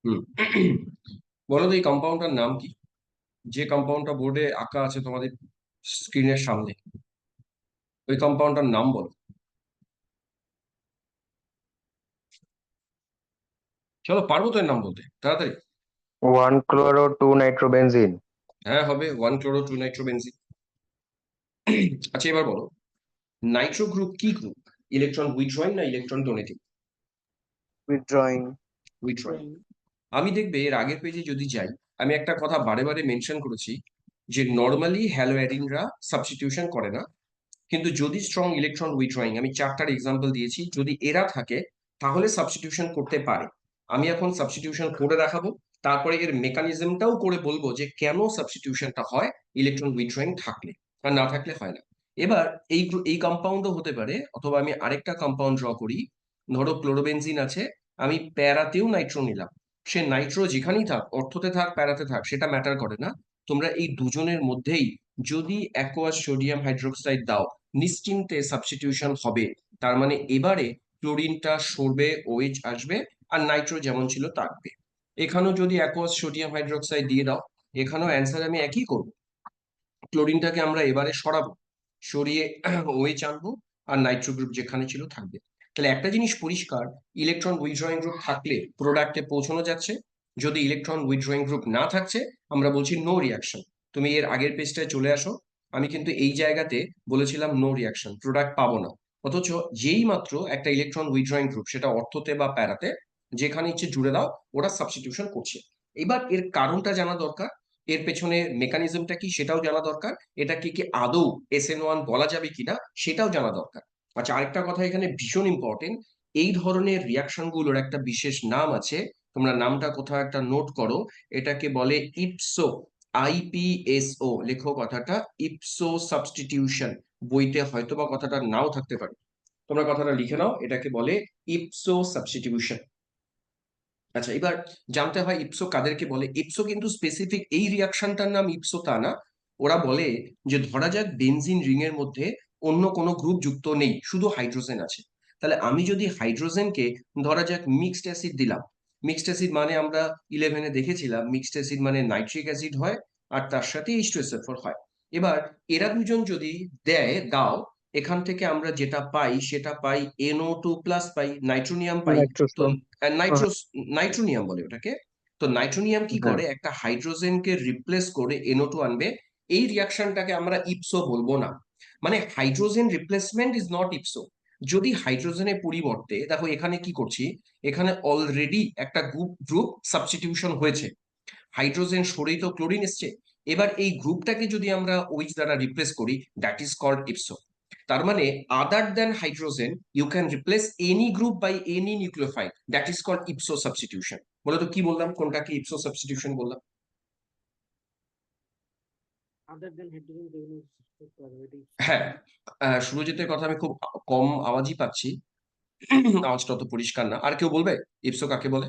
হুম। বলো তো এই কম্পাউন্ডটার নাম কি? যে কম্পাউন্ডটা বোর্ডে আঁকা আছে তোমাদের স্ক্রিনের সামনে, ওই কম্পাউন্ডটার নাম বলো। চলো, পারবো তো এর নাম বলতে তাড়াতাড়ি। 1 chloro 2 nitrobenzene। হ্যাঁ, হবে 1 chloro 2 nitrobenzen। আচ্ছা, এবার বলো, নাইট্রো গ্রুপ কি গ্রুপ? ইলেকট্রন উইথড্রয়িং না ইলেকট্রন ডোনেটিং? Withdrawing। উইথড্রয়িং। আমি দেখবে এর আগের পেজে যদি যাই, আমি একটা কথা বারে বারে মেনশন করেছি যে নর্মালি হ্যালোঅ্যারিনরা সাবস্টিটিউশন করে না, কিন্তু যদি স্ট্রং ইলেকট্রন উইথড্রয়িং, আমি চারটার এক্সাম্পল দিয়েছি, যদি এরা থাকে তাহলে সাবস্টিটিউশন করতে পারে। আমি এখন সাবস্টিটিউশন করে দেখাবো, তারপরে এর মেকানিজমটাও করে বলবো যে কেন সাবস্টিটিউশনটা হয় ইলেকট্রন উইথড্রয়িং থাকলে, আর না থাকলে হয় না। এবার এই কম্পাউন্ডও হতে পারে, অথবা আমি আরেকটা কম্পাউন্ড ড্র করি। ধরো ক্লোরোবেনজিন আছে, আমি প্যারাতেও নাইট্রো নিলাম। সে নাইট্রো যেখানেই থাক, অর্থতে থাক প্যারাতে থাক, সেটা ম্যাটার করে না। তোমরা এই দুজনের মধ্যেই যদি অ্যাকোয়াস সোডিয়াম হাইড্রোক্সাইড দাও, নিশ্চিন্তে সাবস্টিটিউশন হবে। তার মানে এবারে ক্লোরিনটা সরবে, ওএইচ আসবে, আর নাইট্রো যেমন ছিল থাকবে। এখানেও যদি অ্যাকোয়াস সোডিয়াম হাইড্রোক্সাইড দিয়ে দাও, এখানেও অ্যান্সার আমি একই করব। ক্লোরিনটাকে আমরা এবারে সরাবো, সরিয়ে ওএইচ আনবো, আর নাইট্রো গ্রুপ যেখানে ছিল থাকবে। তাহলে একটা জিনিস পরিষ্কার, ইলেকট্রন উইথড্রয়িং গ্রুপ থাকলে প্রোডাক্টে পৌঁছানো যাচ্ছে। যদি ইলেকট্রন উইথড্রয়িং গ্রুপ না থাকছে, আমরা বলছি নো রিয়াকশন। তুমি এর আগের পেজটায় চলে আসো, আমি কিন্তু এই জায়গাতে বলেছিলাম নো রিয়াকশন, প্রোডাক্ট পাবো না। অথচ যেই মাত্র একটা ইলেকট্রন উইথড্রয়িং গ্রুপ, সেটা অর্থতে বা প্যারাতে, যেখানে ইচ্ছে জুড়ে দাও, ওরা সাবস্টিটিউশন করছে। এবার এর কারণটা জানা দরকার, এর পেছনে মেকানিজমটা কি সেটাও জানা দরকার, এটা কি কি আদৌ SN1 বলা যাবে কিনা সেটাও জানা দরকার। আচ্ছা, আরেকটা কথা এখানে ভীষণ ইম্পর্টেন্ট, এই ধরনের রিয়াকশন গুলোর একটা বিশেষ নাম আছে, তোমরা নামটা কোথাও একটা নোট করো। এটাকে বলে ইপসো, IPSO লেখো কথাটা, ইপসো সাবস্টিটিউশন। বইতে হয়তো বা কথাটা নাও থাকতে পারে, তোমরা কথাটা লিখে নাও, এটাকে বলে ইপসো সাবস্টিটিউশন। আচ্ছা, এবার জানতে হয় ইপসো কাদেরকে বলে। ইপসো কিন্তু স্পেসিফিক এই রিয়াকশনটার নাম ইপসো তা না। ওরা বলে যে ধরা যাক বেনজিন রিং এর মধ্যে অন্য কোনো গ্রুপ যুক্ত নেই, শুধু হাইড্রোজেন আছে। তাহলে আমি যদি হাইড্রোজেনকে ধরা যাক মিক্সড অ্যাসিড দিলাম। মিক্সড অ্যাসিড মানে আমরা 11-এ দেখেছিলাম, মিক্সড অ্যাসিড মানে নাইট্রিক অ্যাসিড হয়, আর তার সাথে H2SO4 হয়। এবার এরা দুজন যদি দাও, এখান থেকে আমরা যেটা পাই সেটা পাই NO2+ পাই, নাইট্রোনিয়াম পাই। তো নাইট্রোসোম। নাইট্রোস নাইট্রোনিয়াম বলে ওটাকে। তো নাইট্রোনিয়াম কি হ্যাঁ। করে, একটা হাইড্রোজেনকে রিপ্লেস করে NO2 আনবে। এই রিয়াকশনটাকে আমরা ইপসো বলবো না। মানে হাইড্রোজেন রিপ্লেসমেন্ট ইজ নট ইপসো। যদি হাইড্রোজেনের পরিবর্তে দেখো এখানে কি করছি, এখানে অলরেডি একটা গ্রুপ গ্রুপ সাবস্টিটিউশন হয়েছে, হাইড্রোজেন সরেই তো ক্লোরিন এসছে। এবার এই গ্রুপটাকে যদি আমরা ওইচ দ্বারা রিপ্লেস করি, দ্যাট ইজ কল্ড ইপসো। তার মানে other than hydrogen you can replace any group by any nucleophile, that is called ipso substitution. বলে তো কি বললাম, কোনটাকে ইপসো সাবস্টিটিউশন বললাম? হ্যাঁ। সুরজিতের কথা আমি খুব কম আওয়াজই পাচ্ছি, আওয়াজটা অত পরিষ্কার না। আর কেউ বলবে ইপসো কাকে বলে?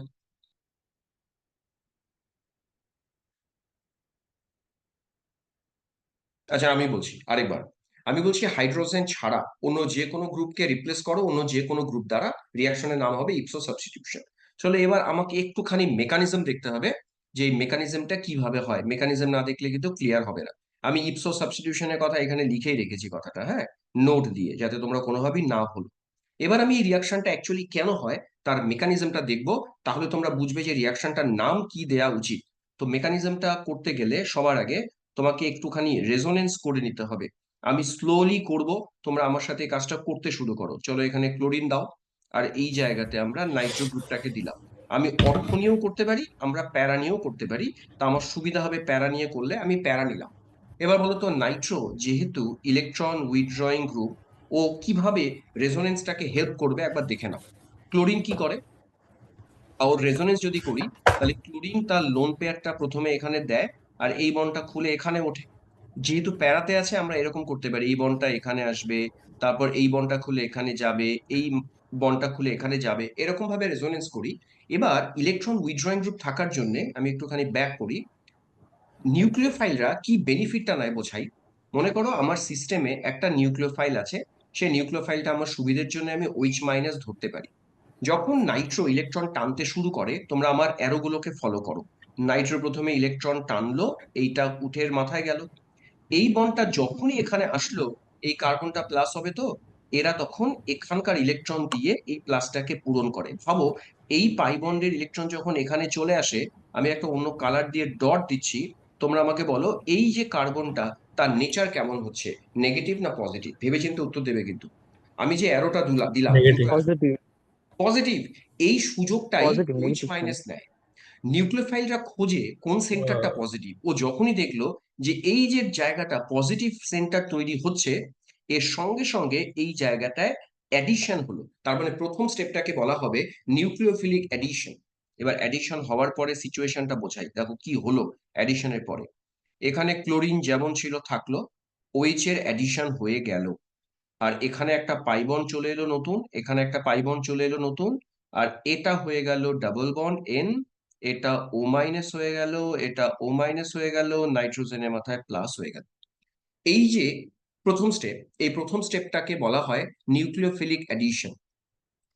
আচ্ছা, আমি বলছি আরেকবার। আমি বলছি হাইড্রোজেন ছাড়া অন্য যে কোনো গ্রুপকে রিপ্লেস করো অন্য যে কোনো গ্রুপ দ্বারা, রিয়াকশনের নাম হবে ইপসো সাবস্টিটিউশন। চলো, এবার আমাকে একটুখানি মেকানিজম দেখতে হবে, যে এই মেকানিজমটা কিভাবে হয়। মেকানিজম না দেখলে কিন্তু ক্লিয়ার হবে না। আমি ইপসো সাবস্টিটিউশনের কথা এখানে লিখেই রেখেছি কথাটা, হ্যাঁ, নোট দিয়ে, যাতে তোমরা কোনোভাবেই না ভুলো। এবার আমি এই রিয়াকশনটা অ্যাকচুয়ালি কেন হয় তার মেকানিজমটা দেখবো, তাহলে তোমরা বুঝবে যে রিয়াকশনটার নাম কি দেয়া উচিত। তো মেকানিজমটা করতে গেলে সবার আগে তোমাকে একটুখানি রেজোনেন্স করে নিতে হবে। আমি স্লোলি করব, তোমরা আমার সাথে এই কাজটা করতে শুরু করো। চলো, এখানে ক্লোরিন দাও, আর এই জায়গাতে আমরা নাইট্রো গ্রুপটাকে দিলাম। আমি অর্থ নিয়েও করতে পারি, আমরা প্যারা নিয়েও করতে পারি। তা আমার সুবিধা হবে প্যারা নিয়ে করলে, আমি প্যারা নিলাম। এবার বলো তো, নাইট্রো যেহেতু ইলেকট্রন উইথড্রয়িং গ্রুপ, ও কিভাবে রেজোনেন্সটাকে হেল্প করবে একবার দেখে নাও। ক্লোরিন কি করে, ওর রেজোনেন্স যদি করি, তাহলে ক্লোরিন তার লোন পেয়ারটা প্রথমে এখানে দেয়, আর এই বন্ডটা খুলে এখানে ওঠে। যেহেতু প্যারাতে আছে, আমরা এরকম করতে পারি, এই বন্ডটা এখানে আসবে, তারপর এই বন্ডটা খুলে এখানে যাবে, এই বন্ডটা খুলে এখানে যাবে, এরকম ভাবে রেজোনেন্স করি। এবার ইলেকট্রন উইথড্রয়িং গ্রুপ থাকার জন্য আমি একটুখানি ব্যাক করি। নিউক্লিওফাইলরা কি বেনিফিটটা নেয় বোঝাই। মনে করো আমার সিস্টেমে একটা নিউক্লিওফাইল আছে, সেই নিউক্লিওফাইলটা আমার সুবিধের জন্য আমি OH- ধরতে পারি। যখন নাইট্রো ইলেকট্রন টানতে শুরু করে, তোমরা আমার অ্যারোগুলোকে ফলো করো। নাইট্রো প্রথমে ইলেকট্রন টানলো, এইটা উঠের মাথায় গেল। এই বন্ডটা যখনই এখানে আসলো, এই কার্বনটা প্লাস হবে, তো এরা তখন এখানকার ইলেকট্রন দিয়ে এই প্লাসটাকে পূরণ করে। ভাবো, এই পাই বন্ডের ইলেকট্রন যখন এখানে চলে আসে, আমি একটা অন্য কালার দিয়ে ডট দিচ্ছি, তোমরা আমাকে বলো এই যে কার্বনটা, তার নেচার কেমন হচ্ছে, নেগেটিভ না পজিটিভ? ভেবেচিন্তে উত্তর দেবে কিন্তু। আমি যে অ্যারোটা দিলাম নেগেটিভ। দুটো পজিটিভ। পজিটিভ। এই সুযোগটাই পজিটিভ, উইচ নেগেটিভ কেন? মাইনাস নেয়। নিউক্লিওফাইলরা খোঁজে কোন সেন্টারটা পজিটিভ। ও যখনই দেখলো যে এই যে জায়গাটা পজিটিভ সেন্টার তৈরি হচ্ছে, এর সঙ্গে সঙ্গে এই জায়গাটায় অ্যাডিশন হলো। তার মানে প্রথম স্টেপটাকে বলা হবে নিউক্লিওফিলিক অ্যাডিশন। এবার অ্যাডিশন হওয়ার পরে সিচুয়েশনটা বোঝাই, দেখো কি হলো অ্যাডিশনের পরে। এখানে ক্লোরিন যেমন ছিল থাকলো, ওইচ এর অ্যাডিশন হয়ে গেল। আর এখানে একটা পাইবন চলে এলো নতুন, এখানে একটা পাইবন চলে এলো নতুন। আর এটা হয়ে গেল ডাবল বন্ড এন, এটা ও মাইনাস হয়ে গেল, এটা ও মাইনাস হয়ে গেল, নাইট্রোজেনের মাথায় প্লাস হয়ে গেল। এই যে প্রথম স্টেপ, এই প্রথম স্টেপটাকে বলা হয় নিউক্লিওফিলিক অ্যাডিশন।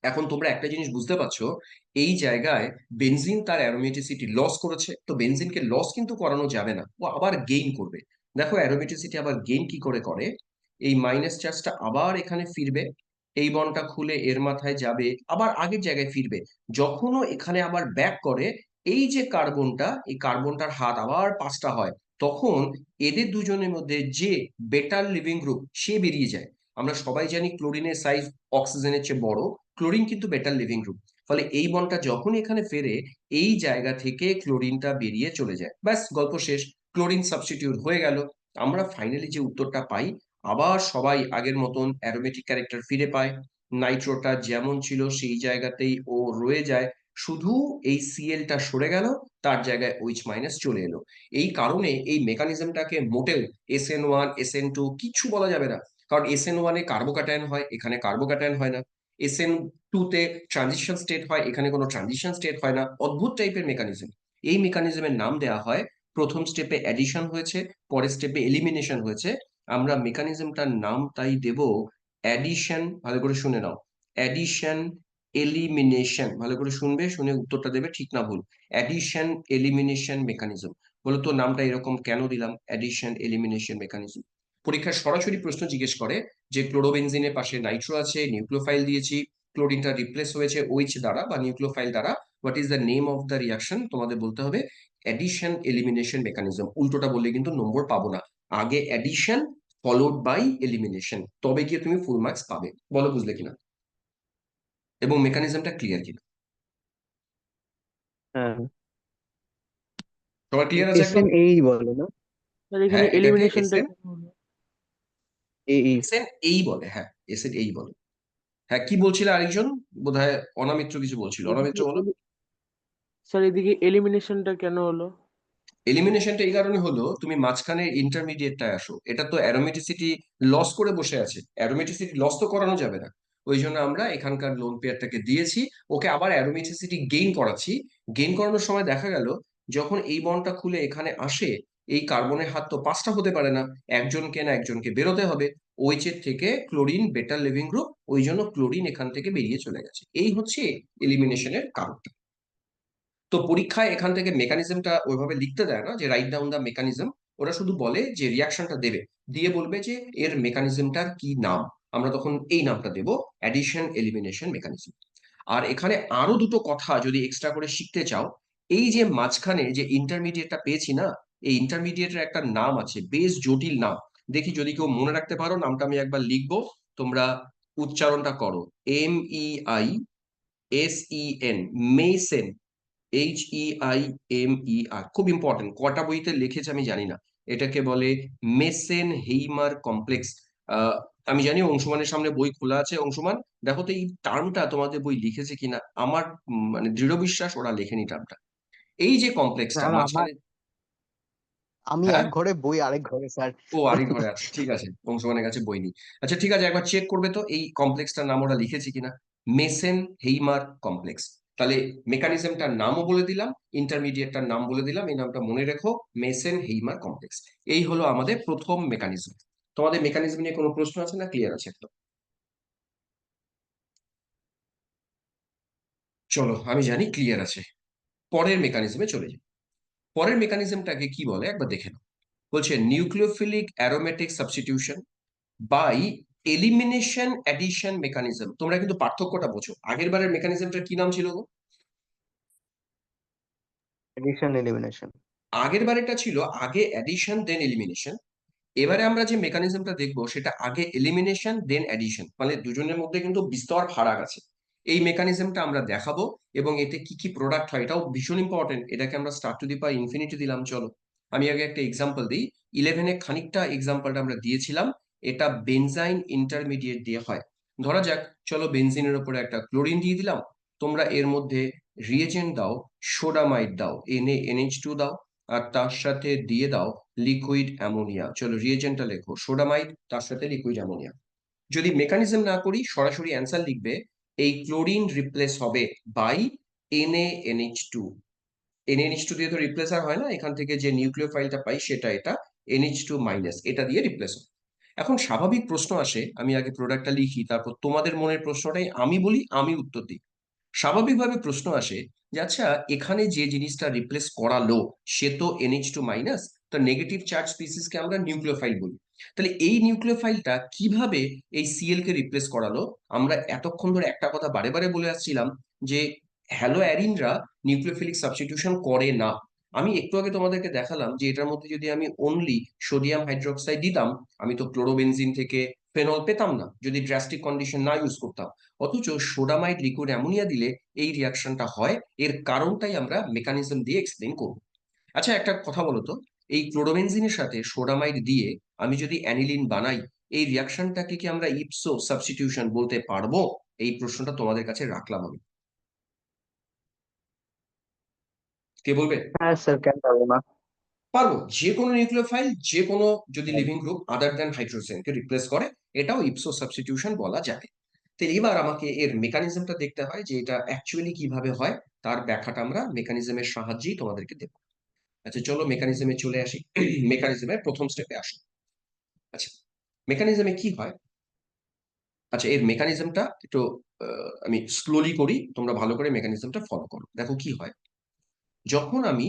এখন তোমরা একটা জিনিস বুঝতে পারছো, এই জায়গায় বেনজিন তার অ্যারোমেটিসিটি লস করেছে, তো বেনজিনকে লস কিন্তু করানো যাবে না, ও আবার গেইন করবে। দেখো অ্যারোমেটিসিটি আবার গেইন কি করে করে, এই মাইনাস চার্জটা আবার এখানে ফিরবে, এই বন্ডটা খুলে এর মাথায় যাবে, আবার আগের জায়গায় ফিরবে। যখনও এখানে আবার ব্যাক করে, এই যে কার্বনটা, এই কার্বনটার হাত আবার পাঁচটা হয়, তখন এদের দুজনের মধ্যে যে বেটার লিভিং গ্রুপ সে বেরিয়ে যায়। আমরা সবাই জানি ক্লোরিনের সাইজ অক্সিজেনের চেয়ে বড়, ক্লোরিন কিন্তু বেটার লিভিং গ্রুপ। ফলে এই বন্ডটা যখন এখানে ফেরে, এই জায়গা থেকে ক্লোরিনটা বেরিয়ে চলে যায়, ব্যাস গল্প শেষ। ক্লোরিন সাবস্টিটিউট হয়ে গেল। আমরা ফাইনালি যে উত্তরটা পাই, আবার সবাই আগের মতন অ্যারোমেটিক ক্যারেক্টার ফিরে পায়। নাইট্রোটা যেমন ছিল সেই জায়গাতেই ও রয়ে যায়, শুধু এই সিএলটা সরে গেল, তার জায়গায় ওইচ মাইনাস চলে এলো। এই কারণে এই মেকানিজমটাকে মোটেও SN1 SN2 কিছু বলা যাবে না। কারণ SN1 এ কার্বোক্যাটায়ন হয়, এখানে কার্বোক্যাটায়ন হয় না। SN2 তে ট্রানজিশন স্টেট হয়, এখানে কোনো ট্রানজিশন স্টেট হয় না। অদ্ভুত টাইপের মেকানিজম। এই মেকানিজমের নাম দেওয়া হয়, প্রথম স্টেপে অ্যাডিশন হয়েছে, পরের স্টেপে এলিমিনেশন হয়েছে। আমরা মেকানিজমটার নাম তাই দেব অ্যাডিশন। ভালো করে শুনে নাও, অ্যাডিশন এলিমিনেশন। ভালো করে শুনবে, শুনে উত্তরটা দেবে ঠিক না ভুল। Addition elimination mechanism. বলো তো নামটা এরকম কেন দিলাম, অ্যাডিশন এলিমিনেশন মেকানিজম? পরীক্ষায় সরাসরি প্রশ্ন জিজ্ঞেস করে যে ক্লোরোবেনজিনের পাশে নাইট্রো আছে, নিউক্লিওফাইল দিয়েছি, ক্লোরিনটা রিপ্লেস হয়েছে ওইচ দ্বারা বা নিউক্লিওফাইল দ্বারা, what is the name of the reaction? তোমাদের বলতে হবে অ্যাডিশন এলিমিনেশন মেকানিজম। উল্টোটা বললে কিন্তু নম্বর পাবো না। আগে অ্যাডিশন ফলোড বাই এলিমিনেশন, তবে গিয়ে তুমি ফুল মার্কস পাবে। বলো বুঝলে কিনা, এবং মেকানিজমটা ক্লিয়ার কিনা? হ্যাঁ। সবার ক্লিয়ার আছে একদম? SN বলে না? স্যার এখানে হ্যাঁ, এটাকে এলিমিনেশনটা এসএন কেন হলো? এই। এসএন এই বলে, হ্যাঁ এসএন এই বলে। হ্যাঁ, কি বলছিল আরেকজন? বোধহয় অনামিত্র কিছু বলছিল, অনামিত্র এদিকে বলো। স্যার এদিকে এলিমিনেশনটা কেন হলো? এলিমিনেশনটা এই কারণে হলো, তুমি মাঝখানে ইন্টারমিডিয়েটটায় আসো, এটা তো অ্যারোমেটিসিটি লস করে বসে আছে, অ্যারোমেটিসিটি লস তো করানো যাবে না। ওই জন্য আমরা এখানকার লোন পেয়ারটাকে দিয়েছি, ওকে আবার অ্যারোমেটিসিটি গেইন করাচ্ছি। গেইন করানোর সময় দেখা গেল, যখন এই বন্ডটা খুলে এখানে আসে, এই কার্বনের হাত তো পাঁচটা হতে পারে না, একজনকে না একজনকে বেরোতে হবে। OH এর থেকে ক্লোরিন বেটার লিভিং গ্রুপ, ওই জন্য ক্লোরিন এখান থেকে বেরিয়ে চলে গেছে। এই হচ্ছে এলিমিনেশনের কারণ। তো পরীক্ষায় এখান থেকে মেকানিজমটা ওইভাবে লিখতে দেয় না যে রাইট ডাউন দা মেকানিজম। ওরা শুধু বলে যে রিয়াকশনটা দেবে, দিয়ে বলবে যে এর মেকানিজমটার কি নাম। আমরা তখন এই নামটা দেব, অ্যাডিশন এলিমিনেশন মেকানিজম। আর এখানে আরো দুটো কথা যদি এক্সট্রা করে শিখতে চাও, এই যে মাঝখানে যে ইন্টারমিডিয়েটটা পেয়েছি না, এই ইন্টারমিডিয়েটের একটা নাম আছে, বেশ জটিল নাম। দেখি যদি কেউ মনে রাখতে পারো নামটা, আমি একবার লিখবো, তোমরা উচ্চারণটা করো। MEISEN, মেইসেন। HEIMER, খুব ইম্পর্টেন্ট, কটা বইতে লিখেছে আমি জানি না। এটাকে বলে মেসেন হেইমার কমপ্লেক্স। আমি জানি অংশুমানের সামনে বই খোলা আছে। অংশুমান, দেখো তো এই টার্মটা তোমাদের বই লিখেছে কিনা। আমার মানে দৃঢ় বিশ্বাস ওরা লেখেনি টার্মটা। এই যে কমপ্লেক্সটা স্যার মাঝখানে। আমি হ্যাঁ, এক ঘরে বই আরেক ঘরে স্যার। ও আরই ঘরে আছে, ঠিক আছে, অংশমানের কাছে বই নেই। আচ্ছা ঠিক আছে, একবার চেক করবে তো এই কমপ্লেক্সটার নাম ওরা লিখেছে কিনা। মেসেন হেইমার কমপ্লেক্স। তাহলে মেকানিজমটার নামও বলে দিলাম, ইন্টারমিডিয়েটটার নাম বলে দিলাম, এই নামটা মনে রেখো, মেসেন হেইমার কমপ্লেক্স। এই হলো আমাদের প্রথম মেকানিজম। তোমাদের মেকানিজম নিয়ে কোনো প্রশ্ন আছে না, ক্লিয়ার আছে একদম? চলো আমি জানি ক্লিয়ার আছে, পরের মেকানিজমে চলে যাই। পরের মেকানিজমটাকে কি বলে একবার দেখে নাও। বলছে nucleophilic aromatic substitution by elimination addition mechanism. তোমরা কিন্তু পার্থক্যটা বোঝো, আগের বারের মেকানিজমটা কি নাম ছিল গো? Addition elimination. আগের বারেটা ছিল আগে অ্যাডিশন দেন এলিমিনেশন। এবারে আমরা যে মেকানিজমটা দেখবো সেটা আগে এলিমিনেশন দেন অ্যাডিশন, মানে দুজনের মধ্যে কিন্তু বিস্তর ফারাক আছে। এই মেকানিজমটা আমরা দেখাবো এবং এতে কি কি প্রোডাক্ট হয় এটাও ভীষণ ইম্পর্টেন্ট। এটাকে আমরা star to the power infinity দিলাম। চলো আমি আগে একটা এক্সাম্পল দিই। 11-এ খানিকটা এক্সাম্পলটা আমরা দিয়েছিলাম, এটা বেনজাইন ইন্টারমিডিয়েট দিয়ে হয়। ধরা যাক, চলো বেনজিনের উপরে একটা ক্লোরিন দিয়ে দিলাম, তোমরা এর মধ্যে রিয়েজেন্ট দাও, সোডামাইড দাও, NaNH2 দাও, আর তার সাথে দিয়ে দাও লিকুইড অ্যামোনিয়া। চলো রিয়েজেন্টটা লেখো, সোডামাইড তার সাথে লিকুইড অ্যামোনিয়া। যদি মেকানিজম না করি সরাসরি অ্যান্সার লিখবে, এই ক্লোরিন রিপ্লেস হবে বাই NaNH2। NaNH2 দিয়ে তো রিপ্লেসার হয় না, এখান থেকে যে নিউক্লিওফাইলটা পাই সেটা এটা NH2- এটা দিয়ে রিপ্লেস হয়। এখন স্বাভাবিক প্রশ্ন আসে, আমি আগে প্রোডাক্টটা লিখি তারপর তোমাদের মনের প্রশ্নটাই আমি বলি, আমি উত্তর দিই। স্বাভাবিকভাবে প্রশ্ন আসে যে আচ্ছা, এখানে যে জিনিসটা রিপ্লেস করালো সে তো NH2-, তো নেগেটিভ চার্জ স্পিসিসকে আমরা নিউক্লিওফাইল বলি। তাহলে এই নিউক্লিওফাইলটা কিভাবে এই Cl কে রিপ্লেস করালো? আমরা এতক্ষণ ধরে একটা কথা বারে বারে বলে আসছিলাম যে হ্যালো অ্যারিনরা নিউক্লিওফিলিক সাবস্টিটিউশন করে না। আমি একটু আগে তোমাদেরকে দেখালাম যে এটার মধ্যে যদি আমি অনলি সোডিয়াম হাইড্রোক্সাইড দিতাম, আমি তো ক্লোরোবেনজিন থেকে ফেনল পেতাম না যদি ড্রাস্টিক কন্ডিশন না ইউজ করতাম। অথচ সোডামাইড লিকুইড অ্যামোনিয়া দিলে এই রিয়াকশনটা হয়। এর কারণটাই আমরা মেকানিজম দিয়ে এক্সপ্লেন করব। আচ্ছা একটা কথা বলো তো, এই ক্লোরোবেনজিনের সাথে সোডামাইড দিয়ে আমি যদি অ্যানিলিন বানাই, এই রিয়াকশনটাকে কি আমরা ইপসো সাবস্টিটিউশন বলতে পারবো? এই প্রশ্নটা তোমাদের কাছে রাখলাম আমি। কে বলবে? হ্যাঁ স্যার, কেন পারবো না? পারবো। যে কোনো নিউক্লিওফাইল, যে কোনো যদি লিভিং গ্রুপ আদার দ্যান হাইড্রোজেনকে রিপ্লেস করে, এটাও ইপসো সাবস্টিটিউশন বলা যাবে। তো এবার আমাকে এর মেকানিজমটা দেখতে হয় যে এটা অ্যাকচুয়ালি কিভাবে হয়, তার ব্যাখ্যাটা আমরা মেকানিজমের সাহায্যেই তোমাদেরকে দেবো। আচ্ছা চলো মেকানিজমে চলে আসি। মেকানিজমের প্রথম স্টেপে আসো। আচ্ছা মেকানিজমে কি হয়? আচ্ছা এর মেকানিজমটা একটু আমি স্লোলি করি, তোমরা ভালো করে মেকানিজমটা ফলো করো। দেখো কি হয়, যখন আমি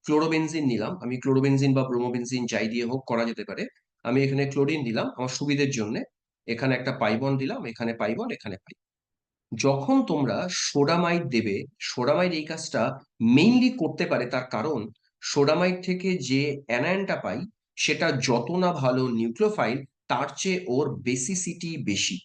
ক্লোরোবেনজিন নিলাম, আমি ক্লোরোবেনজিন বা ব্রোমোবেনজিন যাই দিয়ে হোক করা যেতে পারে, আমি এখানে ক্লোরিন দিলাম আমার সুবিধের জন্য, এখানে একটা পাই বন্ড দিলাম, এখানে পাই বন্ড, এখানে পাই। যখন তোমরা সোডামাইড দেবে, সোডামাইড এই কাজটা মেইনলি করতে পারে তার কারণ সোডামাইড থেকে যে অ্যানায়নটা পাই সেটা যত না ভালো নিউক্লিওফাইল, তার চেয়ে ওর বেসিসিটি বেশি।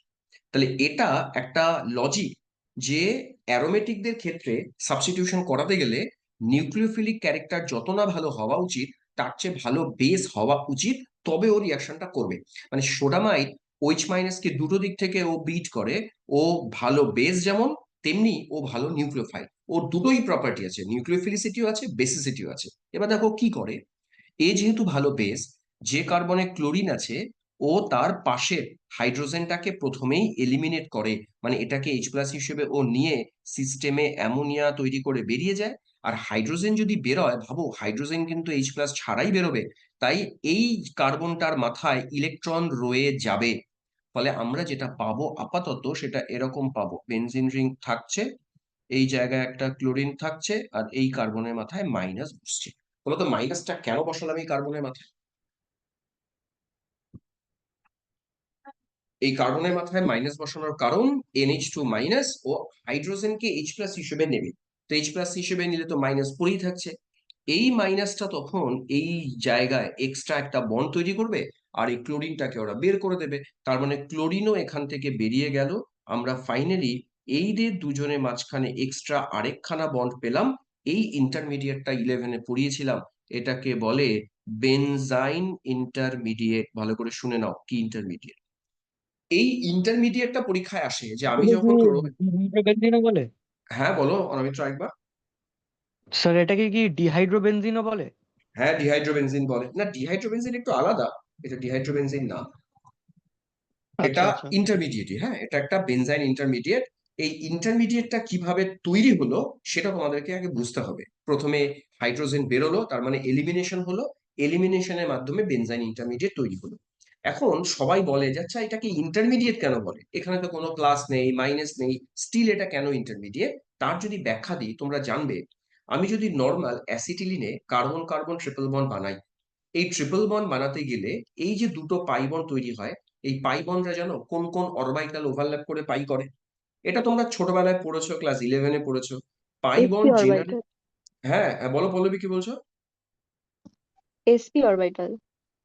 তাহলে এটা একটা লজিক যে অ্যারোমেটিকদের ক্ষেত্রে সাবস্টিটিউশন করাতে গেলে নিউক্লিওফিলিক ক্যারেক্টার যত না ভালো হওয়া উচিত তার চেয়ে ভালো বেস হওয়া উচিত, তবে ও রিয়াকশনটা করবে। মানে সোডামাইড OH- কে দুটো দিক থেকে ও বিট করে। ও ভালো বেস যেমন, তেমনি ও ভালো নিউক্লিওফাইল। ওর দুটোই প্রপার্টি আছে, নিউক্লিওফিলিসিটিও আছে, বেসিসিটিও আছে। এবার দেখো কি করে, যেহেতু ভালো বেস, যে কার্বনে ক্লোরিন আছে ও তার পাশের হাইড্রোজেনটাকে প্রথমেই এলিমিনেট করে, মানে এটাকে H+ হিসেবে ও নিয়ে সিস্টেমে অ্যামোনিয়া তৈরি করে বেরিয়ে যায়। আর হাইড্রোজেন যদি বেরোয়, ভাবো হাইড্রোজেন কিন্তু H+ ছাড়াই বেরোবে, তাই এই কার্বনটার মাথায় ইলেকট্রন রয়ে যাবে। ফলে আমরা যেটা পাবো আপাতত সেটা এরকম পাবো, বেনজিন রিং থাকছে, এই জায়গায় একটা ক্লোরিন থাকছে, আর এই কার্বনের মাথায় মাইনাস বসছে। বলতো মাইনাসটা কেন বসালাম এই কার্বনের মাথায়? এই কার্বনের মাথায় মাইনাস বসানোর কারণ NH2- ও হাইড্রোজেনকে H+ হিসেবে নেবে। তো H+ হিসেবে নিলে তো মাইনাস পড়েই থাকছে। এই মাইনাসটা তখন এই জায়গায় এক্সট্রা একটা বন্ড তৈরি করবে, আর এই ক্লোরিনটাকে ওরা বের করে দেবে। তার মানে ক্লোরিনও এখান থেকে বেরিয়ে গেল। আমরা ফাইনালি এই যে দুজনের মাঝখানে এক্সট্রা আরেকখানা বন্ড পেলাম। এই ইন্টারমিডিয়েটটা 11-এ পড়িয়েছিলাম, এটাকে বলে বেনজাইন ইন্টারমিডিয়েট। ভালো করে শুনে নাও কি ইন্টারমিডিয়েট। এই ইন্টারমিডিয়েটটা পরীক্ষায় আসে যে আমি এটাকে যখন কি ডিহাইড্রোবেনজিনও বলে? হ্যাঁ বলো অনামিত্র একবার। স্যার এটাকে কি ডিহাইড্রোবেনজিনও বলে? হ্যাঁ ডিহাইড্রোবেনজিন বলে। না ডিহাইড্রোবেনজিন একটু আলাদা, এটা ডিহাইড্রোবেনজিন না, এটা আচ্ছা আচ্ছা। ইন্টারমিডিয়েট। হ্যাঁ এটা একটা বেনজাইন ইন্টারমিডিয়েট। এই ইন্টারমিডিয়েটটা কিভাবে তৈরি হলো সেটা তোমাদেরকে আগে বুঝতে হবে। প্রথমে হাইড্রোজেন বেরোলো, তার মানে এলিমিনেশন হলো, এলিমিনেশনের মাধ্যমে বেনজাইন ইন্টারমিডিয়েট তৈরি হলো। এখন সবাই বলে যে আচ্ছা এটাকে ইন্টারমিডিয়েট কেন বলে, এখানে তো কোনো প্লাস নেই মাইনাস নেই, স্টিল এটা কেন ইন্টারমিডিয়েট? তার যদি ব্যাখ্যা দিই তোমরা জানবে। আমি যদি নর্মাল অ্যাসিটিলিনে কার্বন কার্বন ট্রিপল বন্ড বানাই, এই ট্রিপল বন্ড বানাতে গেলে এই যে দুটো পাই বন্ড তৈরি হয়, এই পাই বন্ডরা জানো কোন কোন অরবিটাল ওভারল্যাপ করে পাই করে? এটা তোমরা ছোটবেলায় পড়েছো, ক্লাস 11-এ পড়েছো। পাই sp বন্ড জেনারেলি, orbital হ্যাঁ হ্যাঁ, বলো পল্লবী কি বলছো? sp orbital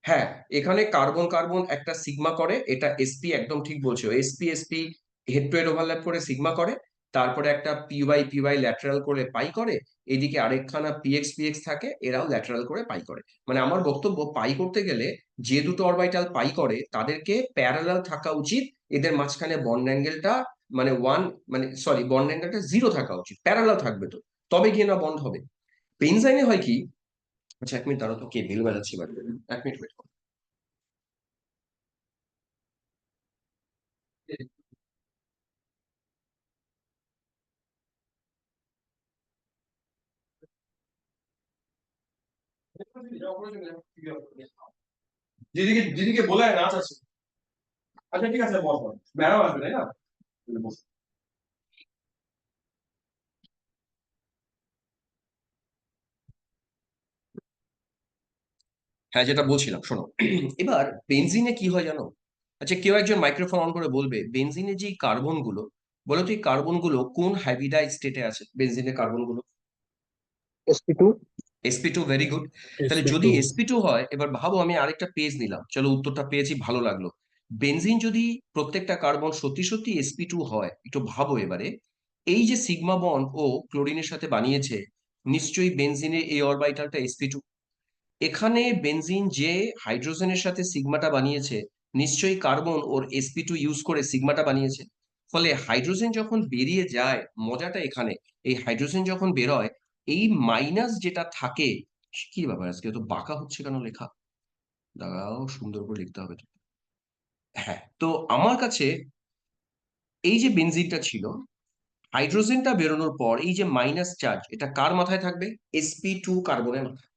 হ্যাঁ, এখানে কার্বন কার্বন একটা সিগমা করে, এটা এসপি, একদম ঠিক বলছো, SP SP head to head overlap করে সিগমা করে, তারপরে একটা পি ওয়াই ল্যাটারাল করে পাই করে, এদিকে আরেকখানা পিএক্স পিএক্স থাকে, এরাও ল্যাটারাল করে পাই করে। মানে আমার বক্তব্য, পাই করতে গেলে যে দুটো অরবিটাল পাই করে তাদেরকে প্যারালাল থাকা উচিত, এদের মাঝখানে বন্ড অ্যাঙ্গেলটা মানে ওয়ান, মানে সরি বন্ড অ্যাঙ্গেলটা 0 থাকা উচিত, প্যারালাল থাকবে তো, তবে গিয়ে না বন্ড হবে। বেনজাইনে হয় কি, আচ্ছা 1 মিনিট দাঁড়াও তো, কে বেল বাজাচ্ছি বাড়ি, 1 মিনিট ওয়েট করো। দিদিকে দিদিকে বলে নাচ আছে। আচ্ছা ঠিক আছে, বস বস। ম্যাডাম আসবে তাই না? বস। হ্যাঁ, যেটা বলছিলাম শোনো। এবার বেনজিনে কি হয় জানো? আচ্ছা কেউ একজন মাইক্রোফোন অন করে বলবে বেনজিনে যে কার্বন গুলো, বলো তো এই কার্বন গুলো কোন হাইব্রিডাইজ স্টেটে আছে? বেনজিনের কার্বন গুলো sp2 sp2, ভেরি গুড। তাহলে যদি sp2 sp2 হয়, এবার ভাবো আমি আরেকটা পেজ নিলাম, চলো উত্তরটা পেয়েছি, ভালো লাগলো। বেনজিন যদি প্রত্যেকটা কার্বন সত্যি সত্যি sp2 হয়, একটু ভাবো এবারে, এই যে সিগমা বন্ড ও ক্লোরিনের সাথে বানিয়েছে, নিশ্চয়ই বেনজিনের এই অরবিটালটা sp2। এখানে বেনজিন যে হাইড্রোজেনের সাথে সিগমাটা বানিয়েছে, নিশ্চয়ই কার্বন ওর sp2 ইউজ করে সিগমাটা বানিয়েছে। ফলে হাইড্রোজেন যখন বেরিয়ে যায়, মজাটা এখানে, এই হাইড্রোজেন যখন বেরোয়, এই মাইনাস যেটা থাকে, কি ব্যাপার আজকে তো বাঁকা হচ্ছে কেন লেখা? দাঁড়াও, সুন্দর করে লিখতে হবে তো। হ্যাঁ, তো আমার কাছে এই যে বেনজিনটা ছিল, হাইড্রোজেনটা বেরোনোর পর এই যে মাইনাস চার্জ, এটা কার মাথায় থাকবে? sp2 কার্বনের মাথায়।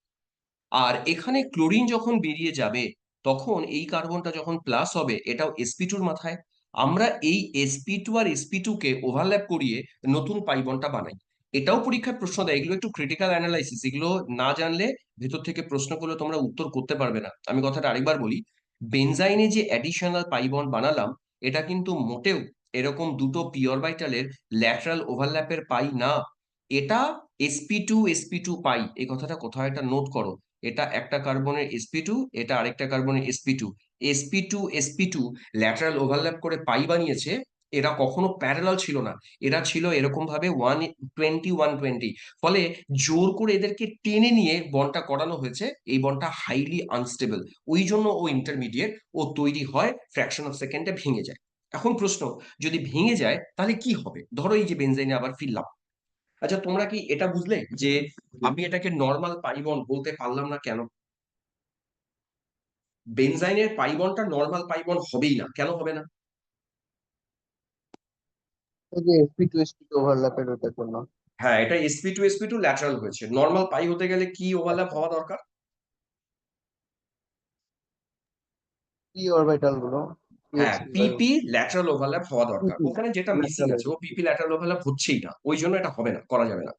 আর এখানে ক্লোরিন যখন বেরিয়ে যাবে, তখন এই কার্বনটা যখন প্লাস হবে, এটাও sp2 র মাথায়। আমরা এই sp2 আর sp2 কে ওভারল্যাপ করিয়ে নতুন পাই বন্ডটা বানাই। এটাও পরীক্ষায় প্রশ্ন দেয়, এগুলো একটু ক্রিটিক্যাল অ্যানালাইসিস, এগুলো না জানলে ভেতর থেকে প্রশ্ন করলে তোমরা উত্তর করতে পারবে না। আমি কথাটা আরেকবার বলি, বেনজাইনে যে অ্যাডিশনাল পাই বন্ড বানালাম, এটা কিন্তু মোটেও এরকম দুটো পি অরবিটালের ল্যাটারাল ওভারল্যাপের পাই না। এটা sp2 পাই, এই কথাটা কোথাও একটা নোট করো। এটা একটা কার্বনের sp2, এটা আরেকটা কার্বনের sp2, sp2 ল্যাটারাল ওভারল্যাপ করে পাই বানিয়েছে। এরা কখনো প্যারালাল ছিল না, এরা ছিল এরকম ভাবে 120 120। ফলে জোর করে এদেরকে টেনে নিয়ে বন্ডটা করানো হয়েছে, এই বন্ডটা হাইলি আনস্টেবল, ওই জন্য ও ইন্টারমিডিয়েট, ও তৈরি হয় ফ্র্যাকশন অফ সেকেন্ডে ভেঙে যায়। এখন প্রশ্ন, যদি ভেঙে যায় তাহলে কি হবে? ধরো এই যে বেনজাইনে আবার ফিরলাম। আচ্ছা তোমরা কি এটা বুঝলে যে আমি এটাকে নর্মাল পাই বন্ড বলতে পারলাম না কেন? বেনজাইনের পাই বন্ডটা নর্মাল পাই বন্ড হবেই না, কেন হবে না? এই যে sp2 ওভারল্যাপের ওটার জন্য হ্যাঁ, এটা sp2 ল্যাটারাল হয়েছে, নর্মাল পাই হতে গেলে কি ওভারল্যাপ হওয়া দরকার? p অরবিটাল গুলো px হ্যাঁ, py পিপি ল্যাটারাল ওভারল্যাপ হওয়া দরকার, pp ওখানে যেটা মিসিং lateral আছে ও পিপি ল্যাটারাল ওভারল্যাপ হচ্ছেই না, ওই জন্য এটা হবে না, করা যাবে না।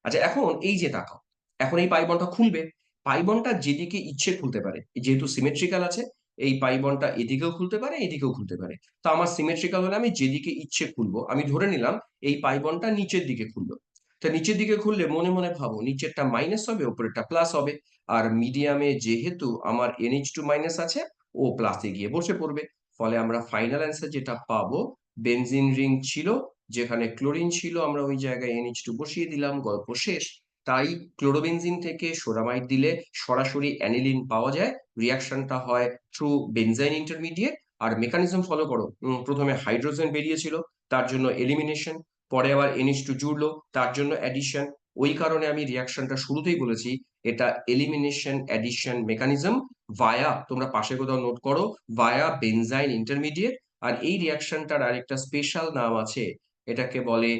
আচ্ছা এখন এই যে তাকাও, এখন এই পাই বন্ডটা খুলবে, পাই বন্ডটা যেদিকে ইচ্ছে খুলতে পারে, যেহেতু সিমেট্রিক্যাল আছে, এই পাই বন্ডটা এদিকেও খুলতে পারে এদিকেও খুলতে পারে। তো আমার সিমেট্রিক্যাল হলে আমি যেদিকে ইচ্ছে খুলবো, আমি ধরে নিলাম এই পাই বন্ডটা নিচের দিকে খুললো। তো নিচের দিকে খুললে মনে মনে ভাবো নিচেরটা মাইনাস হবে, উপরেরটা প্লাস হবে। আর মিডিয়ামে যেহেতু আমার NH2 মাইনাস আছে, ও প্লাসে গিয়ে বসে পড়বে। ফলে আমরা ফাইনাল অ্যান্সার যেটা পাবো, বেনজিন রিং ছিল, যেখানে ক্লোরিন ছিল, আমরা ওই জায়গায় NH2 বসিয়ে দিলাম, গল্প শেষ। তাই ক্লোরোবেনজিন থেকে সোরামাইড দিলে সরাসরি অ্যানিলিন পাওয়া যায়, রিয়াকশনটা হয় থ্রু বেনজাইন ইন্টারমিডিয়েট। আর মেকানিজম ফলো করো, প্রথমে হাইড্রোজেন বেরিয়েছিল, তার জন্য এলিমিনেশন, পরে আবার NH2 জুড়লো, তার জন্য অ্যাডিশন। ওই কারণে আমি রিয়াকশনটা শুরুতেই বলেছি, এটা এলিমিনেশন অ্যাডিশন মেকানিজম ভায়া, তোমরা পাশে কোথাও নোট করো, ভায়া বেনজাইন ইন্টারমিডিয়েট। আর এই রিয়াকশনটার আরেকটা স্পেশাল নাম আছে, এটাকে বলে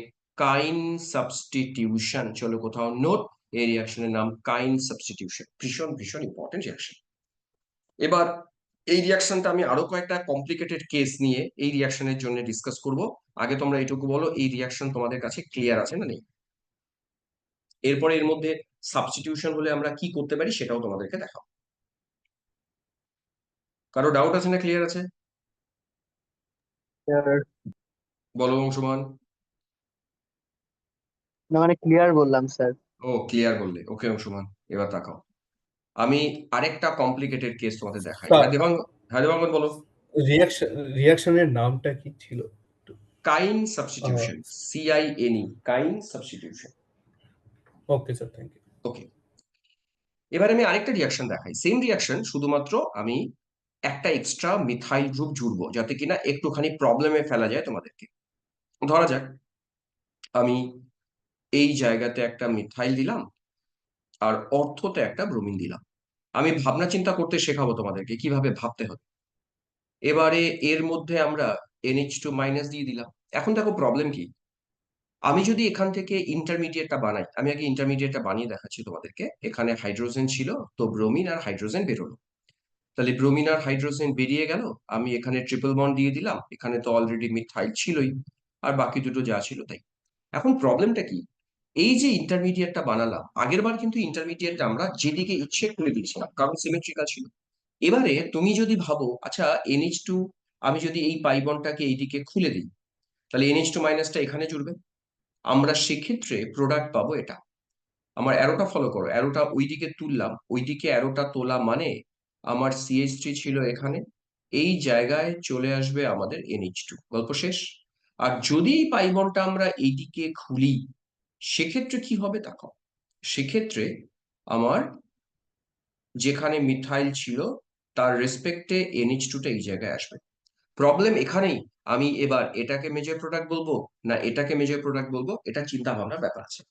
কাইন সাবস্টিটিউশন। চলো কোথাও নোট, এই রিয়াকশনের নাম কাইন সাবস্টিটিউশন, ভীষণ ভীষণ ইম্পর্টেন্ট রিয়াকশন। এবার এই রিয়াকশনটা আমি আরো কয়েকটা কমপ্লিকেটেড কেস নিয়ে এই রিয়াকশনের জন্য ডিসকাস করব। আগে তোমরা এটুকু বলো, এই রিয়াকশন তোমাদের কাছে ক্লিয়ার আছে না নেই? এরপরে এর মধ্যে সাবস্টিটিউশন হলে আমরা কি করতে পারি সেটাও তোমাদেরকে দেখাবো। কারো ডাউট আছে না ক্লিয়ার আছে? স্যার বলো অংশমান। না মানে ক্লিয়ার বললাম স্যার। ও ক্লিয়ার বললে, ওকে অংশমান এবার তাকাও। আমি আরেকটা কমপ্লিকেটেড কেস তোমাদের দেখাই। স্যার, হ্যাঁ দেবাঙ্গ, হ্যাঁ দেবাঙ্গন বলো। রিয়াকশনের নামটা কি ছিল? Cine substitution, CINE, cine substitution. Okay sir, thank you. Okay, এবার আমি আরেকটা রিয়াকশন দেখাই, সেম রিয়াকশন, শুধুমাত্র আমি একটা এক্সট্রা মিথাইল গ্রুপ জুড়বো যাতে কিনা একটুখানি প্রবলেমে ফেলা যায় তোমাদেরকে। ধরা যাক আমি এই জায়গাতে একটা মিথাইল দিলাম আর অর্থতে একটা ব্রোমিন দিলাম। আমি ভাবনা চিন্তা করতে শেখাবো তোমাদেরকে কিভাবে ভাবতে হবে। এবারে এর মধ্যে আমরা NH2- দিয়ে দিলাম। এখন দেখো প্রবলেম কি, আমি যদি এখান থেকে ইন্টারমিডিয়েটটা বানাই, আমি আগে ইন্টারমিডিয়েটটা বানিয়ে দেখাচ্ছি তোমাদেরকে। এখানে হাইড্রোজেন ছিল, তো ব্রোমিন আর হাইড্রোজেন বেরোলো। তাহলে ব্রোমিন আর হাইড্রোজেন বেরিয়ে গেল, আমি এখানে ট্রিপল বন্ড দিয়ে দিলাম, এখানে তো অলরেডি মিথাইল ছিলই, আর বাকি দুটো যা ছিল তাই। এখন প্রবলেমটা কি, এই যে ইন্টারমিডিয়েটটা বানালাম, আগের বার কিন্তু ইন্টারমিডিয়েটটা আমরা যেদিকে ইচ্ছে খুলে দিয়েছিলাম কারণ সিমেট্রিক্যাল ছিল। এবারে তুমি যদি ভাবো, আচ্ছা NH2, আমি যদি এই পাই বন্ডটাকে এইদিকে খুলে দিই, তাহলে NH2- এখানে জুড়বে। আমরা সেক্ষেত্রে প্রোডাক্ট পাবো এটা। আমার অ্যারোটা ফলো করো, অ্যারোটা ওইদিকে তুললাম, ওইদিকে অ্যারোটা তোলা মানে আমার CH3 ছিল এখানে, এই জায়গায় চলে আসবে আমাদের NH2, গল্প শেষ। আর যদি এই পাই বন্ডটা আমরা এইদিকে খুলি, সেক্ষেত্রে কি হবে দেখো, সেক্ষেত্রে আমার যেখানে মিথাইল ছিল তার রেসপেক্টে NH2টা এই জায়গায় আসবে। প্রবলেম এখানেই, আমি এবার এটাকে মেজর প্রোডাক্ট বলবো না এটাকে মেজর প্রোডাক্ট বলবো, এটা চিন্তা ভাবনার ব্যাপার আছে।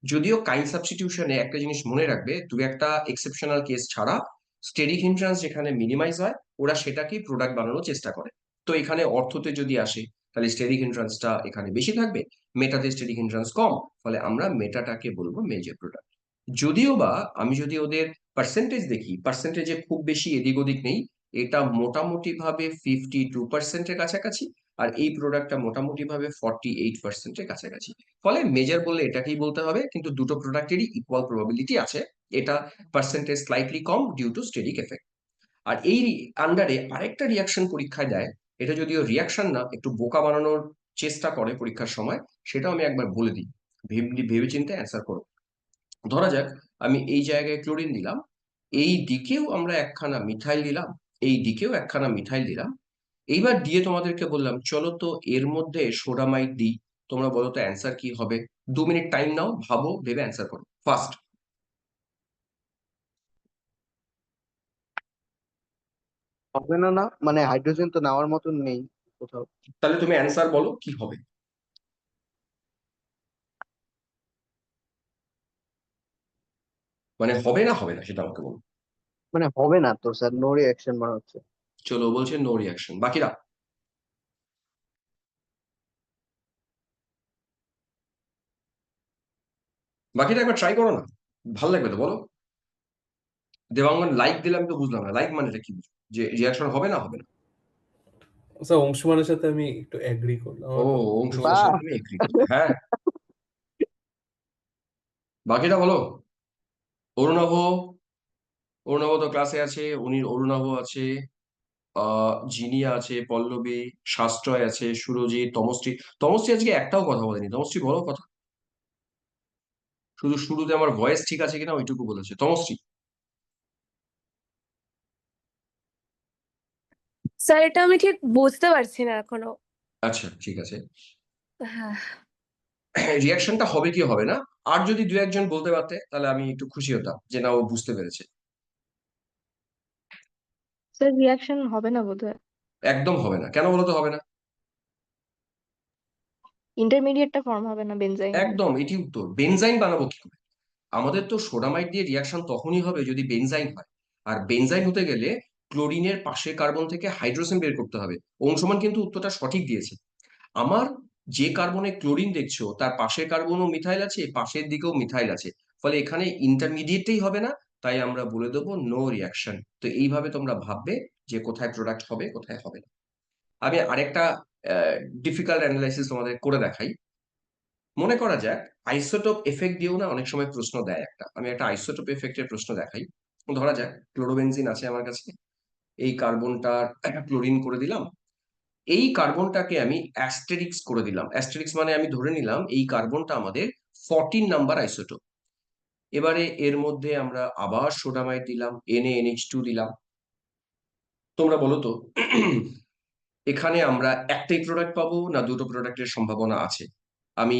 যদিও কাইন্ড সাবস্টিটিউশনে একটা জিনিস মনে রাখবে, দু একটা এক্সেপশনাল কেস ছাড়া স্টেরিক হিন্ড্রান্স যেখানে মিনিমাইজ হয় ওরা সেটাকেই প্রোডাক্ট বানানোর চেষ্টা করে। তো এখানে অর্থতে যদি আসে তাহলে স্টেরিক হিন্ড্রান্সটা এখানে বেশি থাকবে, মেটাতে স্টেরিক হিন্ড্রান্স কম, ফলে আমরা মেটাটাকে বলবো মেজর প্রোডাক্ট। যদিও বা আমি যদি ওদের পার্সেন্টেজ দেখি, পার্সেন্টেজে খুব বেশি এদিক ওদিক নেই, এটা মোটামুটি ভাবে 52%-এর কাছাকাছি, আর এই প্রোডাক্টটা মোটামুটি ভাবে 48%-এর কাছাকাছি। ফলে মেজর বললে এটাকেই বলতে হবে, কিন্তু দুটো প্রোডাক্টেরই ইকুয়াল প্রবাবিলিটি আছে। এটা পার্সেন্টেজ স্লাইটলি কম ডিউ টু স্টেরিক এফেক্ট। আর এই আন্ডারে আরেকটা রিয়াকশন পরীক্ষায় দেয়, এটা যদিও রিয়াকশন না, একটু বোকা বানানোর চেষ্টা করে পরীক্ষার সময়, সেটাও আমি একবার বলে দিই, ভেবে চিন্তে অ্যান্সার করো। ধরা যাক আমি এই জায়গায় ক্লোরিন দিলাম, এই দিকেও আমরা একখানা মিথাইল দিলাম, এই দিকেও একখানা মিথাইল দিলাম। এইবার দিয়ে তোমাদেরকে বললাম চলো তো এর মধ্যে সোডামাইড দিই, তোমরা বলো তো অ্যান্সার কি হবে। 2 মিনিট টাইম নাও, ভাবো, ভেবে অ্যান্সার করো ফার্স্ট। হবে না, না মানে হাইড্রোজেন তো নেওয়ার মতন নেই কোথাও। তাহলে তুমি অ্যান্সার বলো কি হবে। মানে হবে না হবে না সেটা আমাকে বলো। মানে হবে না তো স্যার, নো রিঅ্যাকশন মনে হচ্ছে। চলো বলছে নো রিয়াকশন, বাকিরা? বাকিরা একবার ট্রাই করো না, ভালো লাগবে তো বলো। দেবাঙ্গন লাইক দিলাম তো বুঝলাম না, লাইক মানেটা কি বুঝো, যে রিয়াকশন হবে না হবে না? স্যার, অংশমানের সাথে আমি একটু অ্যাগ্রি করলাম। ও, আমার অংশমানের বাহ! সাথে তুমি এগ্রি করতে, হ্যাঁ। বাকিটা বলো। অরুণাভ, অরুণাভ তো ক্লাসে আছে, উনি অরুণাভ আছে, জিনিয়া আছে, পল্লবী, সাশ্রয় আছে, সুরজিৎ, তমশ্রী। তমশ্রী আজকে একটাও কথা বলেনি, তমশ্রী বলো কথা। শুধু শুরুতে আমার ভয়েস ঠিক আছে কিনা ওইটুকু বলেছে তমশ্রী। স্যার এটা আমি ঠিক বুঝতে পারছি না এখনো। আচ্ছা ঠিক আছে, হ্যাঁ, রিয়াকশনটা হবে কি হবে না, আর যদি দু একজন বলতে পারতে তাহলে আমি একটু খুশি হতাম যে না ও বুঝতে পেরেছে। স্যার রিয়াকশন হবে না বোধহয়। একদম হবে না, কেন বলো তো হবে না? ইন্টারমিডিয়েটটা ফর্ম হবে না বেনজাইন। একদম, এটি উত্তর। বেনজাইন বানাবো কি করে? আমাদের তো সোডামাইড দিয়ে রিয়াকশন তখনই হবে যদি বেনজাইন হয়, আর বেনজাইন হতে গেলে ক্লোরিনের পাশের কার্বন থেকে হাইড্রোজেন বের করতে হবে। অংশমান কিন্তু উত্তরটা সঠিক দিয়েছে। আমার যে কার্বনে ক্লোরিন দেখছো তার পাশের কার্বনও মিথাইল আছে, পাশের দিকেও মিথাইল আছে, ফলে এখানে ইন্টারমিডিয়েটই হবে না, তাই আমরা বলে দেবো নো রিয়াকশন। তো এইভাবে তোমরা ভাববে যে কোথায় প্রোডাক্ট হবে কোথায় হবে না। আমি আরেকটা ডিফিকাল্ট অ্যানালাইসিস তোমাদের করে দেখাই। মনে করা যাক আইসোটোপ এফেক্ট দিয়েও না অনেক সময় প্রশ্ন দেয় একটা। আমি একটা আইসোটোপ এফেক্টের প্রশ্ন দেখাই। ধরা যাক ক্লোরোবেনজিন আছে আমার কাছে, এই কার্বনটা ক্লোরিন করে দিলাম, এই কার্বনটাকে আমি অ্যাস্টেরিক্স করে দিলাম। অ্যাস্টেরিক্স মানে আমি ধরে নিলাম এই কার্বনটা আমাদের 14 নাম্বার আইসোটোপ। এবারে এর মধ্যে আমরা আবার সোডামাইড দিলাম, NaNH2 দিলাম। তোমরা বলো তো এখানে আমরা একটাই প্রোডাক্ট পাবো না দুটো প্রোডাক্টের সম্ভাবনা আছে? আমি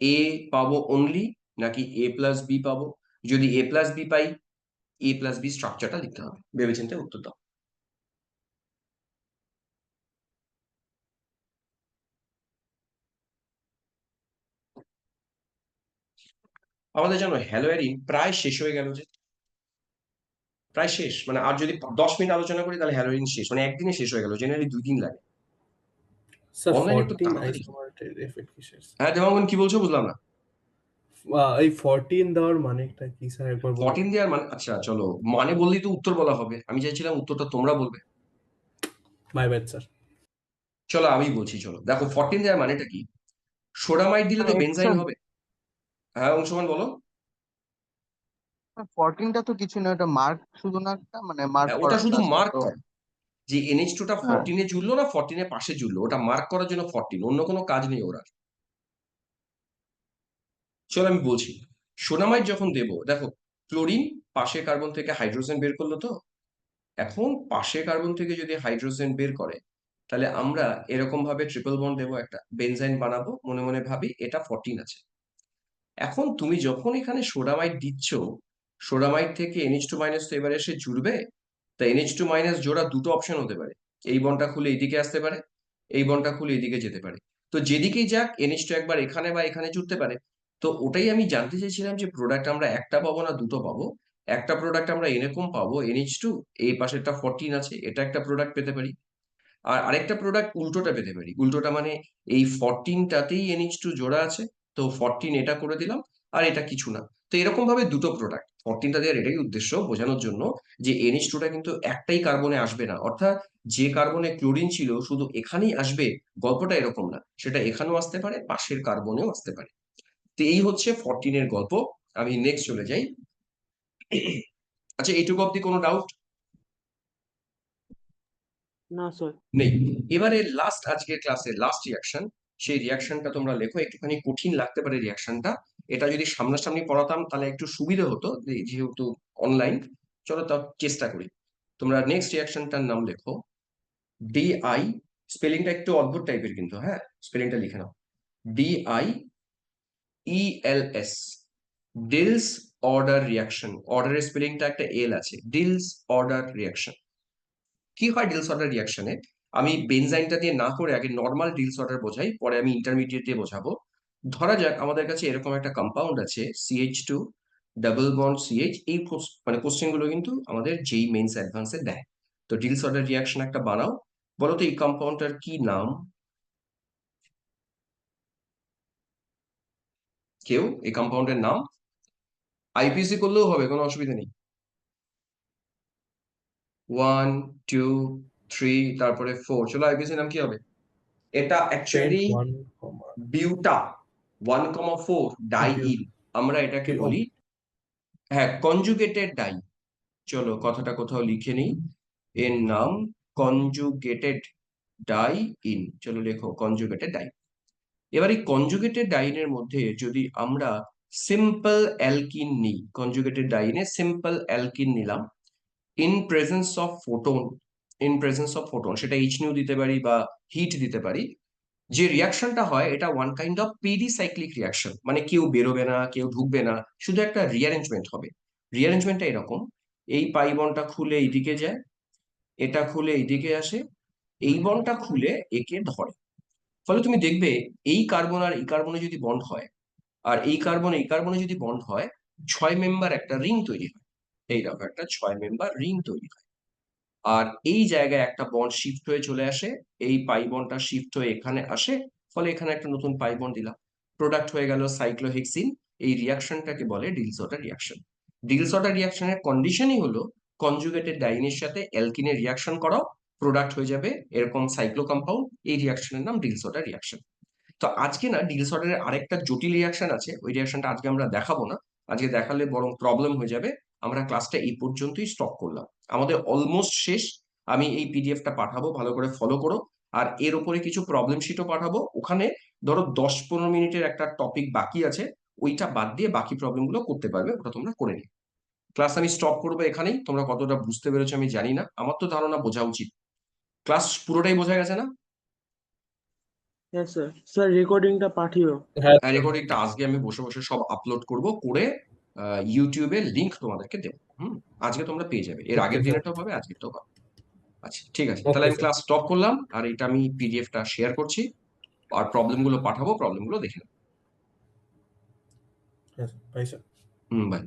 এ পাবো অনলি নাকি A+B পাবো? যদি A+B পাই, A+B স্ট্রাকচারটা লিখতে হবে। ভেবেচিন্তে উত্তর দাও। আমাদের জানো হ্যালোয়ারিন প্রায় শেষ হয়ে গেল, যে প্রায় শেষ, মানে আর যদি 10 মিনিট আলোচনা করি তাহলে হ্যালোইন শেষ, মানে একদিনে শেষ হয়ে গেল। জেনারেলি 2 দিন লাগে। স্যার অনলাইনে একটু 14 তাড়াতাড়ি। আইসোমার্টের এফেক্ট কিসের? হ্যাঁ দেবাঙ্গন, কি বলছো বুঝলাম না। এই 14 দেওয়ার মানেটা কি স্যার একবার বলুন? 14 দেওয়ার মানে, আচ্ছা চলো মানে বললেই তো উত্তর বলা হবে, আমি চাইছিলাম উত্তরটা তোমরা বলবে। My bad sir. চলো আমি বলছি, চলো দেখো 14 দেওয়ার মানেটা কি। সোডামাইড দিলে তো বেনজাইন হবে। হ্যাঁ অংশমান বলো। 14টা তো কিছু না, ওটা মার্ক শুধু না, একটা মানে মার্ক হ্যাঁ, ওটা করার শুধু কাজটা মার্ক তো। করা, যে NH2টা হ্যাঁ 14 এ জুড়লো না 14 এর পাশে জুড়লো, ওটা মার্ক করার জন্য 14, অন্য কোনো কাজ নেই ওরা। চলো আমি বলছি, সোডামাইড যখন দেবো, দেখো ক্লোরিন পাশে কার্বন থেকে হাইড্রোজেন বের করলো, তো এখন পাশে কার্বন থেকে যদি হাইড্রোজেন বের করে তাহলে আমরা এরকম ভাবে ট্রিপল বন্ড দেবো, একটা বেনজাইন বানাবো, মনে মনে ভাবি এটা 14 আছে। এখন তুমি যখন এখানে সোডামাইড দিচ্ছ, সোডামাইড থেকে NH2- তো এবারে এসে জুড়বে। তা NH2- জোড়া দুটো অপশন হতে পারে, এই বন্ডটা খুলে এইদিকে আসতে পারে, এই বন্ডটা খুলে এইদিকে যেতে পারে। তো যেদিকেই যাক NH2 একবার এখানে বা এখানে জুড়তে পারে। তো ওটাই আমি জানতে চাইছিলাম যে প্রোডাক্ট আমরা একটা পাবো না দুটো পাবো। একটা প্রোডাক্ট আমরা এরকম পাবো NH2, এই পাশেরটা 14 আছে, এটা একটা প্রোডাক্ট পেতে পারি। আর আরেকটা প্রোডাক্ট উল্টোটা পেতে পারি। উল্টোটা মানে এই 14টাতেই NH2 জোড়া আছে, তো 14 এটা করে দিলাম, আর এটা কিছু না। তো এরকম ভাবে দুটো প্রোডাক্ট 14টা দেওয়ার এটাই উদ্দেশ্য, বোঝানোর জন্য যে NH2টা কিন্তু একটাই কার্বনে আসবে না, অর্থাৎ যে কার্বনে ক্লোরিন ছিল শুধু এখানেই আসবে, গল্পটা এরকম না, সেটা এখানেও আসতে পারে, পাশের কার্বনেও আসতে পারে। তো এই হচ্ছে 14 এর গল্প। আমি নেক্সট চলে যাই। আচ্ছা এইটুকু অব্দি কোনো ডাউট না স্যার। নেই? এবারে লাস্ট, আজকের ক্লাসের লাস্ট রিয়াকশন, সেই রিয়াকশনটা তোমরা লেখো। একটুখানি কঠিন লাগতে পারে রিয়াকশনটা, এটা যদি সামনাসামনি পড়াতাম তাহলে একটু সুবিধা হতো, যেহেতু অনলাইন। চলো তাও চেষ্টা করি। তোমরা নেক্সট রিয়াকশনটার নাম লেখো DI, স্পেলিংটা একটু অদ্ভুত টাইপের কিন্তু, হ্যাঁ স্পেলিংটা লিখে নাও, DIELS, ডিলস অর্ডার রিয়াকশন। অর্ডারের স্পেলিংটা একটা এল আছে, ডিলস অর্ডার রিয়াকশন। কি হয় ডিলস অর্ডার রিয়াকশনে, আমি বেনজাইনটা দিয়ে না করে আগে নর্মাল ডিলস অর্ডার বোঝাই, পরে আমি ইন্টারমিডিয়েট দিয়ে বোঝাবো। ধরা যাক আমাদের কাছে এরকম একটা কম্পাউন্ড আছে CH2 ডাবল বন্ড CH। এই মানে কোশ্চেন গুলো কিন্তু আমাদের যেই মেইনস অ্যাডভান্সে দেয়। তো ডিলস অর্ডার রিয়াকশন একটা বানাও। বলো তো এই কম্পাউন্ডটার কি নাম? কেউ এই কম্পাউন্ডের নাম? IPC করলেও হবে, কোনো অসুবিধা নেই। 1 2 3 তারপরে 4, চলো IPC নাম কি হবে? এটা অ্যাকচুয়ালি 1, বিউটা 1,4 ডাইইন, আমরা এটাকে বলি, হ্যাঁ কনজুগেটেড ডাই। চলো কথাটা কোথাও লিখে নিই, এর নাম কনজুগেটেড ডাই ইন। চলো লেখো কনজুগেটেড ডাই। এবার এই কনজুগেটেড ডাইনের মধ্যে যদি আমরা সিম্পল অ্যালকিন নিই, কনজুগেটেড ডাইনে সিম্পল অ্যালকিন নিলাম, in presence of photon, in presence of photon, সেটা HNU দিতে পারি বা হিট দিতে পারি। যে রিয়াকশনটা হয় এটা ওয়ান কাইন্ড অফ পেরিসাইক্লিক রিয়াকশন, মানে কেউ বেরোবে না কেউ ঢুকবে না, শুধু একটা রিঅ্যারেঞ্জমেন্ট হবে। রিঅ্যারেঞ্জমেন্টটা এরকম, এই পাই বন্ডটা খুলে এইদিকে যায়, এটা খুলে এইদিকে আসে, এই বন্ডটা খুলে একে ধরে। ফলে তুমি দেখবে এই কার্বন আর এই কার্বনে যদি বন্ড হয়, আর এই কার্বন এই কার্বনে যদি বন্ড হয়, 6 মেম্বার একটা রিং তৈরি হয়। এইরকম একটা 6 মেম্বার রিং তৈরি হয়। আর এই জায়গায় একটা বন্ড শিফট হয়ে চলে আসে, এই পাই বন্ডটা শিফট হয়ে এখানে আসে, ফলে এখানে একটা নতুন পাই বন্ড দিলাম, প্রোডাক্ট হয়ে গেল সাইক্লোহেক্সিন। এই রিয়াকশনটাকে বলে Diels Alder reaction. Diels Alder রিয়াকশনের কন্ডিশনই হলো কনজুগেটেড ডাইনের সাথে অ্যালকিনের রিয়াকশন করাও, প্রোডাক্ট হয়ে যাবে এরকম সাইক্লো কম্পাউন্ড। এই রিয়াকশনের নাম ডিলস অর্ডার রিয়াকশন। তো আজকে না ডিলস অর্ডারের আরেকটা জটিল রিয়াকশন আছে, ওই রিয়াকশনটা আজকে আমরা দেখাবো না, আজকে দেখালে বরং প্রবলেম হয়ে যাবে। আমরা ক্লাসটা এই পর্যন্তই স্টপ করলাম, আমাদের অলমোস্ট শেষ। আমি এই পিডিএফটা পাঠাবো, ভালো করে ফলো করো। আর এর উপরে কিছু প্রবলেম শিটও পাঠাবো, ওখানে ধরো 10-15 মিনিটের একটা টপিক বাকি আছে, ওইটা বাদ দিয়ে বাকি প্রবলেমগুলো করতে পারবে, ওটা তোমরা করে নিও। ক্লাস আমি স্টপ করবো এখানেই। তোমরা কতটা বুঝতে পেরেছো আমি জানি না, আমার তো ধারণা বোঝা উচিত। ক্লাস পুরোটাই বোঝা গেছে না? হ্যাঁ স্যার, স্যার রেকর্ডিংটা পাঠিও। হ্যাঁ রেকর্ডিংটা আজকে আমি বসে বসে সব আপলোড করব, করে ইউটিউবে লিংক তোমাদেরকে দেবো। আজকে তোমরা পেয়ে যাবে, এর আগের Okay, sir. দিনেরটাও পাবে, আজকেরটাও পাবে। আচ্ছা ঠিক আছে, তাহলে Okay, আমি sir. ক্লাস স্টপ করলাম, আর এটা আমি পিডিএফটা শেয়ার করছি, আর প্রবলেমগুলো পাঠাবো, প্রবলেমগুলো দেখে নেবো। Yes, bye, sir. বাই।